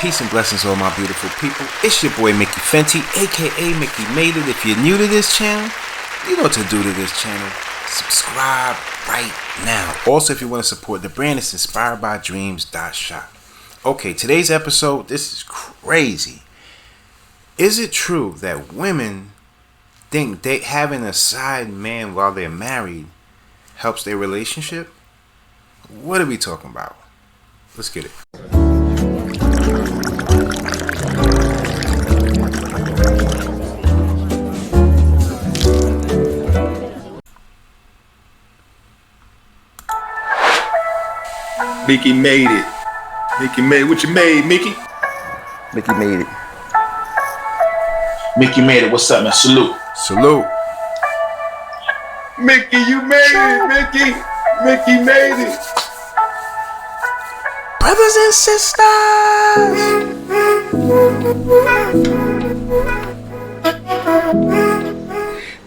Peace and blessings, all my beautiful people. It's your boy Mickey Fenty, aka Mickey Made It. If you're new to this channel, you know what to do to this channel. Subscribe right now. Also, if you want to support the brand, it's inspiredbydreams.shop. Okay, today's episode, this is crazy. Is it true that women think having a side man while they're married helps their relationship? What are we talking about? Let's get it. Mickey made it. Mickey made what you made, Mickey? Mickey made it. Mickey made it. What's up, man? Salute. Salute. Mickey, you made it, Mickey. Mickey made it. Brothers and sisters.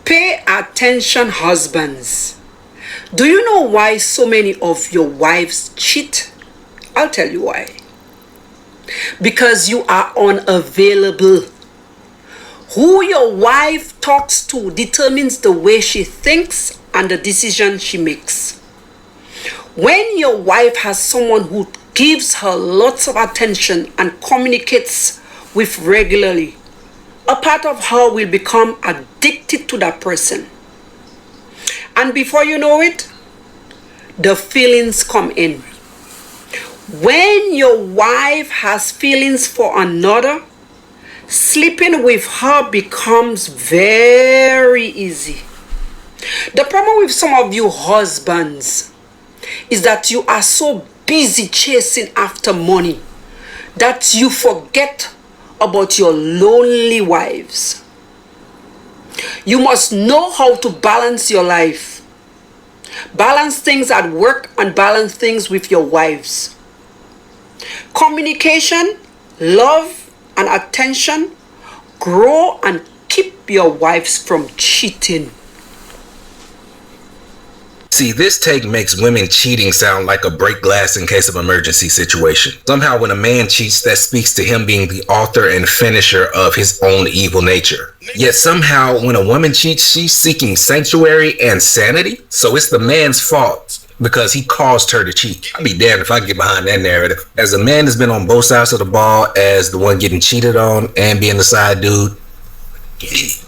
Pay attention, husbands. Do you know why so many of your wives cheat? I'll tell you why. Because you are unavailable. Who your wife talks to determines the way she thinks and the decision she makes. When your wife has someone who gives her lots of attention and communicates with regularly, a part of her will become addicted to that person. And before you know it, the feelings come in. When your wife has feelings for another, sleeping with her becomes very easy. The problem with some of you husbands is that you are so busy chasing after money that you forget about your lonely wives. You must know how to balance your life. Balance things at work and balance things with your wives. Communication, love, and attention grow and keep your wives from cheating. See, this take makes women cheating sound like a break glass in case of emergency situation. Somehow when a man cheats, that speaks to him being the author and finisher of his own evil nature. Yet somehow when a woman cheats, she's seeking sanctuary and sanity. So it's the man's fault because he caused her to cheat. I'd be damned if I get behind that narrative. As a man that's been on both sides of the ball, as the one getting cheated on and being the side dude,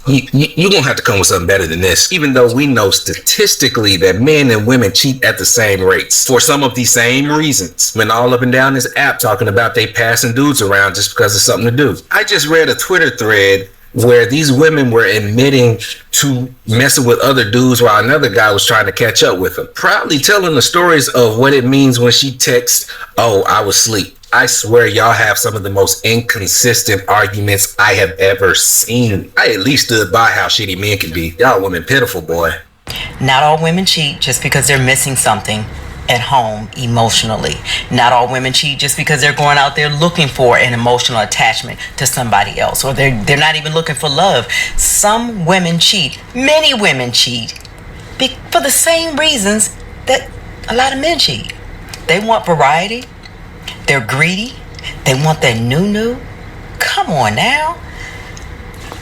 you're gonna have to come with something better than this. Even though we know statistically that men and women cheat at the same rates for some of the same reasons. When all up and down this app talking about they passing dudes around just because it's something to do. I just read a Twitter thread where these women were admitting to messing with other dudes while another guy was trying to catch up with them, proudly telling the stories of what it means when she texts, "Oh, I was asleep." I swear y'all have some of the most inconsistent arguments I have ever seen. I at least stood by how shitty men can be. Y'all women pitiful, boy. Not all women cheat just because they're missing something at home emotionally. Not all women cheat just because they're going out there looking for an emotional attachment to somebody else, or they're not even looking for love. Some women cheat, many women cheat, for the same reasons that a lot of men cheat. They want variety. They're greedy. They want that new. Come on now.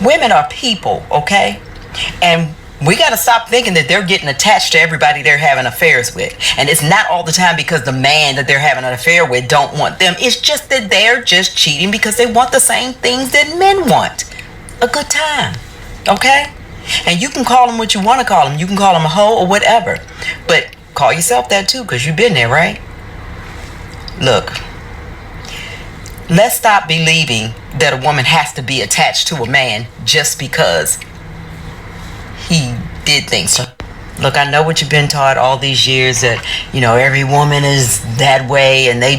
Women are people, okay? And we got to stop thinking that they're getting attached to everybody they're having affairs with. And it's not all the time because the man that they're having an affair with don't want them. It's just that they're just cheating because they want the same things that men want. A good time, okay? And you can call them what you want to call them. You can call them a hoe or whatever. But call yourself that too, because you've been there, right? Look. Let's stop believing that a woman has to be attached to a man just because he did things. Look, I know what you've been taught all these years, that, you know, every woman is that way and they're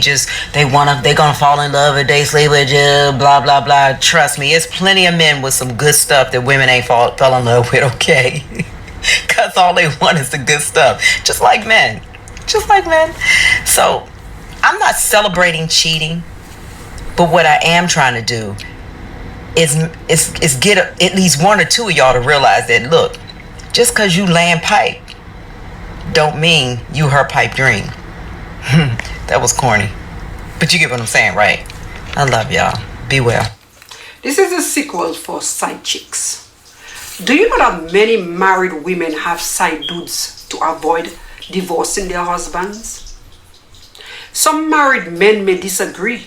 gonna fall in love if they sleep with you, blah, blah, blah. Trust me, it's plenty of men with some good stuff that women ain't fell in love with, okay? Because all they want is the good stuff. Just like men. So, I'm not celebrating cheating. But what I am trying to do is get at least one or two of y'all to realize that, look, just because you laying pipe don't mean you her pipe dream. That was corny. But you get what I'm saying, right? I love y'all. Be well. This is a sequel for side chicks. Do you know that many married women have side dudes to avoid divorcing their husbands? Some married men may disagree,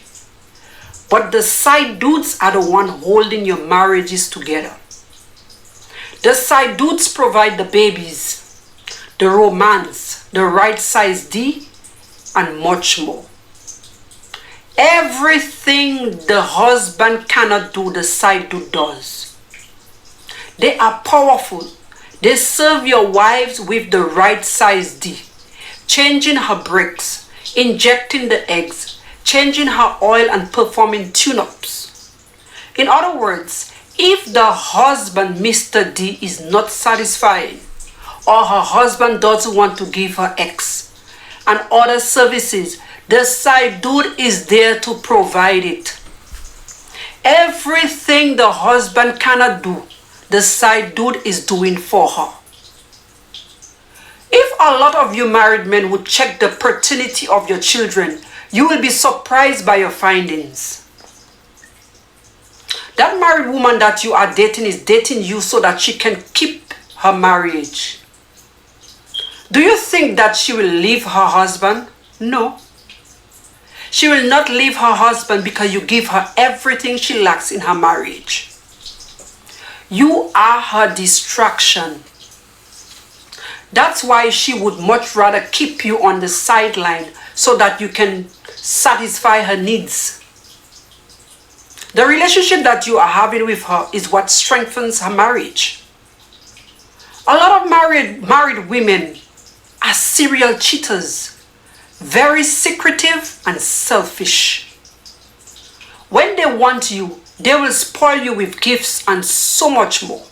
but the side dudes are the one holding your marriages together. The side dudes provide the babies, the romance, the right size D, and much more. Everything the husband cannot do, the side dude does. They are powerful. They serve your wives with the right size D, changing her brakes, injecting the eggs, changing her oil, and performing tune-ups. In other words, if the husband, Mr. D, is not satisfying, or her husband doesn't want to give her X and other services, the side dude is there to provide it. Everything the husband cannot do, the side dude is doing for her. If a lot of you married men would check the paternity of your children, you will be surprised by your findings. That married woman that you are dating is dating you so that she can keep her marriage. Do you think that she will leave her husband? No. She will not leave her husband because you give her everything she lacks in her marriage. You are her distraction. That's why she would much rather keep you on the sideline so that you can satisfy her needs. The relationship that you are having with her is what strengthens her marriage. A lot of married women are serial cheaters, very secretive and selfish. When they want you, they will spoil you with gifts and so much more.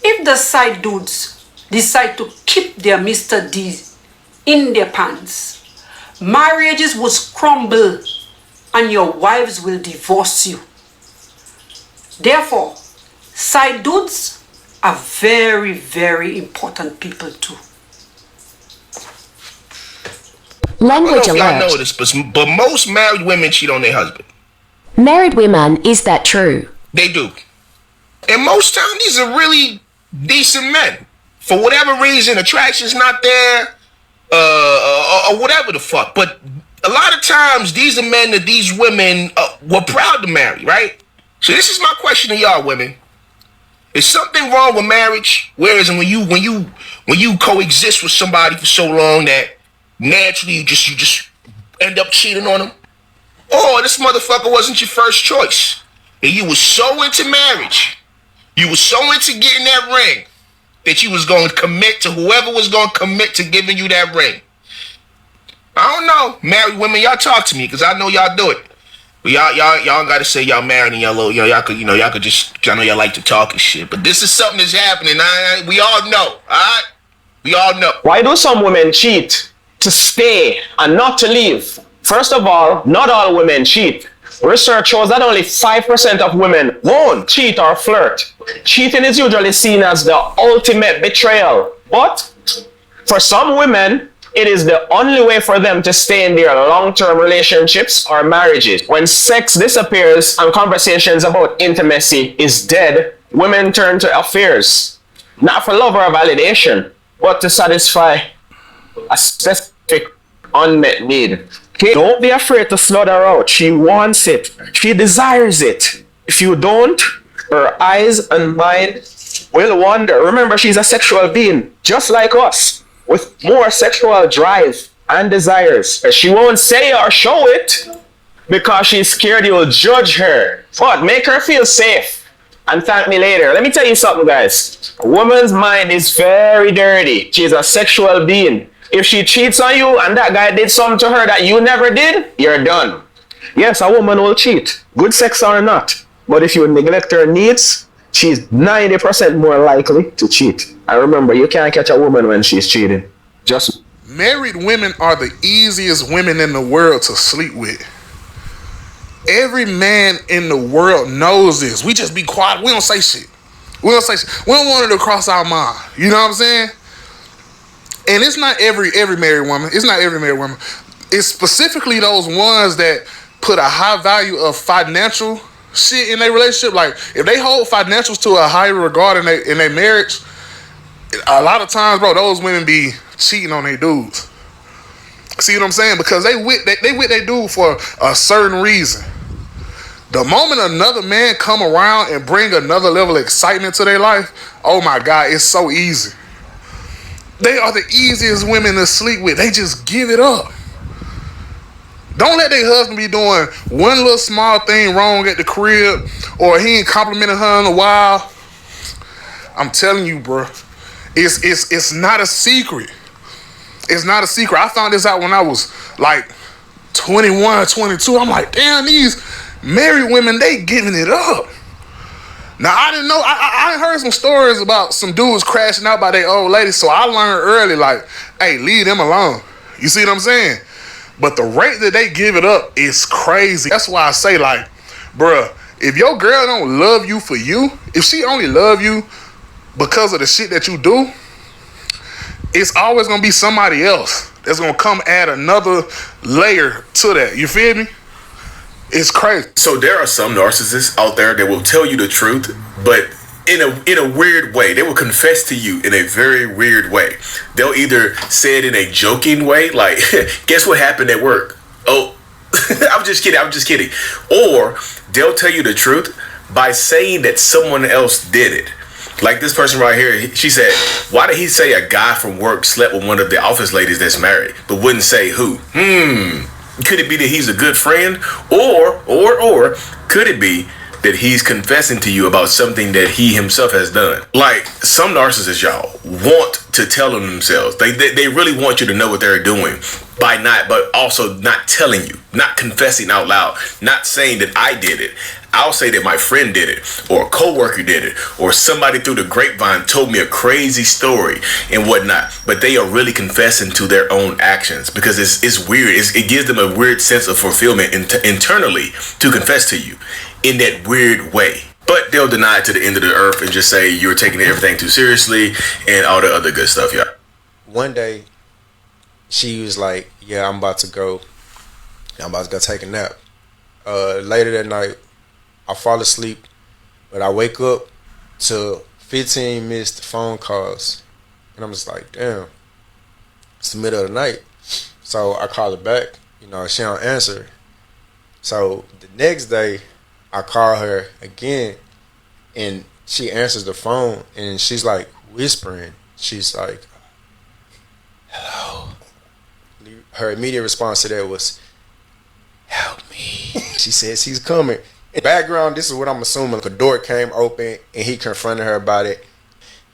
If the side dudes decide to keep their Mr. D in their pants, marriages will crumble and your wives will divorce you. Therefore, side dudes are very, very important people too. Language I don't know if y'all know alert. this, but most married women cheat on their husband. Married women, is that true? They do. And most times, these are really decent men. For whatever reason, attraction's not there, or whatever the fuck. But a lot of times, these are men that these women were proud to marry, right? So this is my question to y'all women. Is something wrong with marriage? Whereas when you coexist with somebody for so long that naturally you just end up cheating on them? Or this motherfucker wasn't your first choice, and you were so into marriage, you were so into getting that ring, that you was going to commit to whoever was going to commit to giving you that ring. I don't know, married women, y'all talk to me, because I know y'all do it. But y'all got to say y'all married and y'all could just, I know y'all like to talk and shit. But this is something that's happening. We all know, all right? We all know. Why do some women cheat? To stay and not to leave. First of all, not all women cheat. Research shows that only 5% of women won't cheat or flirt. Cheating is usually seen as the ultimate betrayal. But for some women, it is the only way for them to stay in their long-term relationships or marriages. When sex disappears and conversations about intimacy is dead, women turn to affairs. Not for love or validation, but to satisfy a specific unmet need. Okay? Don't be afraid to slut her out. She wants it. She desires it. If you don't, her eyes and mind will wander. Remember, she's a sexual being, just like us, with more sexual drive and desires. She won't say or show it because she's scared you'll judge her. But make her feel safe and thank me later. Let me tell you something, guys. A woman's mind is very dirty. She's a sexual being. If she cheats on you and that guy did something to her that you never did, you're done. Yes, a woman will cheat, good sex or not. But if you neglect her needs, she's 90% more likely to cheat. And remember, you can't catch a woman when she's cheating. Just married women are the easiest women in the world to sleep with. Every man in the world knows this. We just be quiet. We don't say shit. We don't want it to cross our mind. You know what I'm saying? And it's not every married woman. It's not every married woman. It's specifically those ones that put a high value of financial shit in their relationship, like if they hold financials to a higher regard in their marriage, a lot of times, bro, those women be cheating on their dudes. See what I'm saying? Because they with their dude for a certain reason. The moment another man come around and bring another level of excitement to their life, oh my God, it's so easy. They are the easiest women to sleep with. They just give it up. Don't let their husband be doing one little small thing wrong at the crib, or he ain't complimenting her in a while. I'm telling you, bro, it's not a secret. It's not a secret. I found this out when I was like 21, 22. I'm like, damn, these married women, they giving it up. Now, I didn't know. I heard some stories about some dudes crashing out by their old ladies, so I learned early, like, hey, leave them alone. You see what I'm saying? But the rate that they give it up is crazy. That's why I say, like, bruh, if your girl don't love you for you, if she only love you because of the shit that you do, it's always gonna be somebody else that's gonna come add another layer to that. You feel me? It's crazy. So there are some narcissists out there that will tell you the truth, but in a weird way. They will confess to you in a very weird way. They'll either say it in a joking way, like, guess what happened at work? Oh, I'm just kidding. Or they'll tell you the truth by saying that someone else did it. Like this person right here, she said, why did he say a guy from work slept with one of the office ladies that's married, but wouldn't say who? Could it be that he's a good friend? Or could it be that he's confessing to you about something that he himself has done? Like, some narcissists, y'all, want to tell on themselves. They really want you to know what they're doing but also not telling you, not confessing out loud, not saying that I did it. I'll say that my friend did it, or a coworker did it, or somebody through the grapevine told me a crazy story and whatnot. But they are really confessing to their own actions because it's weird. It gives them a weird sense of fulfillment internally to confess to you in that weird way. But they'll deny it to the end of the earth and just say you're taking everything too seriously and all the other good stuff, y'all. One day, she was like, yeah, I'm about to go take a nap. Later that night, I fall asleep, but I wake up to 15 missed phone calls. And I'm just like, damn, it's the middle of the night. So I call her back, she don't answer. So the next day, I call her again, and she answers the phone, and she's like whispering. She's like, hello. Her immediate response to that was, help me. She said she's coming. In the background, this is what I'm assuming. The door came open, and he confronted her about it.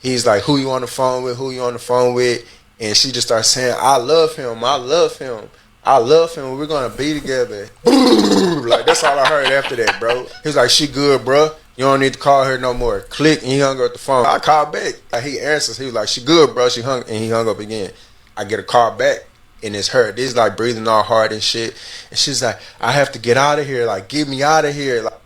He's like, who you on the phone with? Who you on the phone with? And she just starts saying, I love him. I love him. I love him. We're going to be together. Like, that's all I heard after that, bro. He was like, she good, bro. You don't need to call her no more. Click, and he hung up the phone. I called back. Like, he answers. He was like, she good, bro. He hung up again. I get a call back, and it's her. This is like breathing all hard and shit. And she's like, I have to get out of here. Like, get me out of here. Like,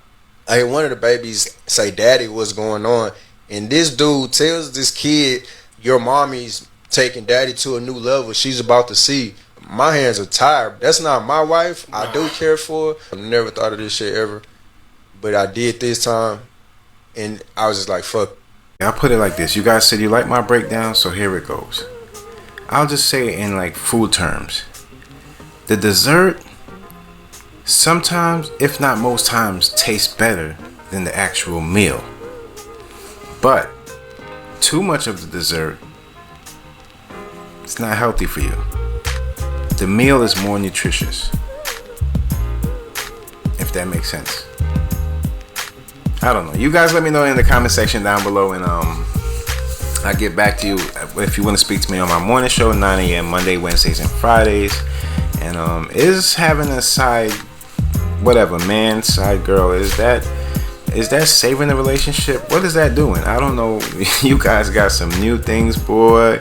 I hear one of the babies say, Daddy, what's going on? And this dude tells this kid, your mommy's taking Daddy to a new level. She's about to see. My hands are tired. That's not my wife. I do care for her. I never thought of this shit ever. But I did this time. And I was just like, fuck. I'll put it like this. You guys said you like my breakdown, so here it goes. I'll just say it in like food terms. The dessert sometimes, if not most times, tastes better than the actual meal. But too much of the dessert, it's not healthy for you. The meal is more nutritious, if that makes sense. I don't know. You guys let me know in the comment section down below, and I'll get back to you if you want to speak to me on my morning show, 9 a.m. Monday, Wednesdays, and Fridays. And is having a side, whatever, man, side girl, is that saving the relationship? What is that doing? I don't know. You guys got some new things, boy.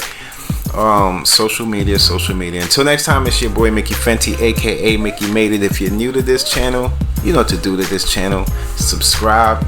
Social media. Until next time, it's your boy Mickey Fenty, aka Mickey Made It. If you're new to this channel, you know what to do to this channel. Subscribe